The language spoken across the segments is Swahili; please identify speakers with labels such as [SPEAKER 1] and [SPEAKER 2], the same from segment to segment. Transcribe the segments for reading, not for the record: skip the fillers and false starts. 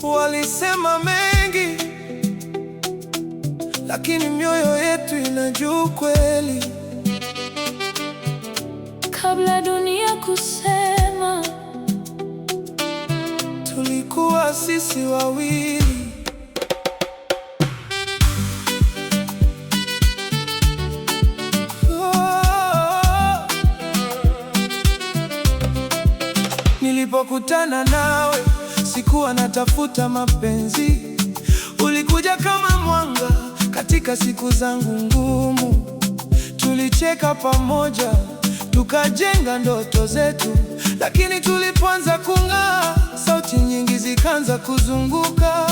[SPEAKER 1] Walisema mengi, lakini mioyo yetu inajua ukweli.
[SPEAKER 2] Kabla dunia kusema,
[SPEAKER 1] tulikuwa sisi wawili. Nilipokutana nawe sikuwa natafuta mapenzi. Ulikuja kama mwanga katika siku zangu ngumu. Tulicheka pamoja, tukajenga ndoto zetu, lakini tulipoanza kung'aa, sauti nyingi zikaanza kuzunguka.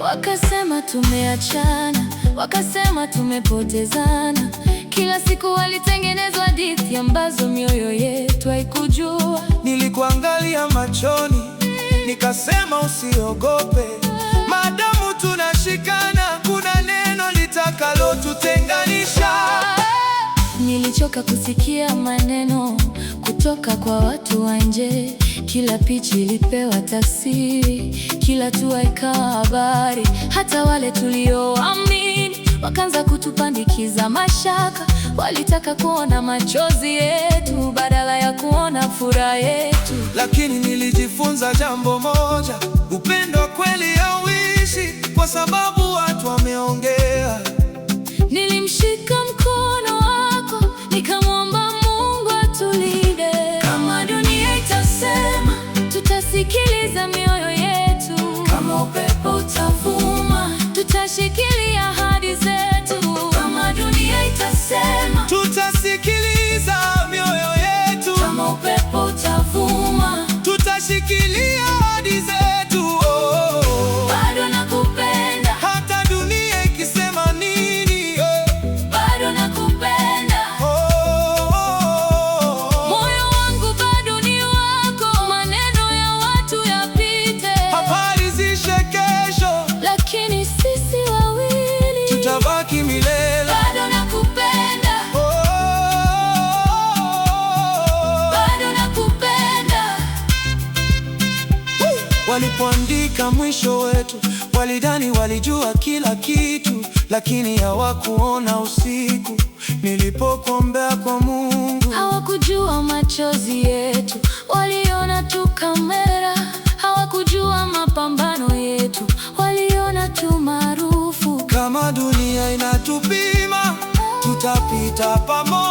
[SPEAKER 2] wakasema tumeachana, wakasema tumepotezana. Kila siku walitengenezwa hadithi ambazo mioyo yetu haikujua.
[SPEAKER 1] Nilikuangalia machoni, nikasema usiogope, maadamu tunashikana, kuna neno litakalotutenganisha.
[SPEAKER 2] Nilichoka kusikia maneno kutoka kwa watu wa nje. Kila picha ilipewa tafsiri, kila hatua ikawa habari. Hata wale tulioamini wakaanza kutupandikiza mashaka. Walitaka kuona machozi yetu badala ya kuona furaha yetu.
[SPEAKER 1] Lakini nilijifunza jambo moja: upendo kweli hauishi kwa sababu watu wameongea.
[SPEAKER 2] Nilimshika mkono wako, nikamwomba Mungu atulinde. Kama dunia itasema, tutasikiliza mioyo yetu. Kama upepo utavuma, tutashikilia ahadi zetu. Kama dunia itasema,
[SPEAKER 1] tutasikiliza mioyo yetu.
[SPEAKER 2] Kama upepo utavuma,
[SPEAKER 1] tutashikilia ahadi zetu.
[SPEAKER 2] Bado nakupenda,
[SPEAKER 1] hata dunia ikisema nini,
[SPEAKER 2] bado nakupenda. Moyo wangu bado ni wako, maneno ya watu yapite,
[SPEAKER 1] habari zishe kesho,
[SPEAKER 2] lakini sisi wawili
[SPEAKER 1] tutabaki milele.
[SPEAKER 2] Bado nakupenda, bado nakupenda.
[SPEAKER 1] Walipoandika mwisho wetu, walidhani walijua kila kitu, lakini hawakuona usiku nilipokuombea kwa Mungu.
[SPEAKER 2] Hawakujua machozi yetu, waliona tu kamera. Hawakujua mapambano yetu, waliona tu maarufu.
[SPEAKER 1] Kama dunia inatupima, tutapita pamoja.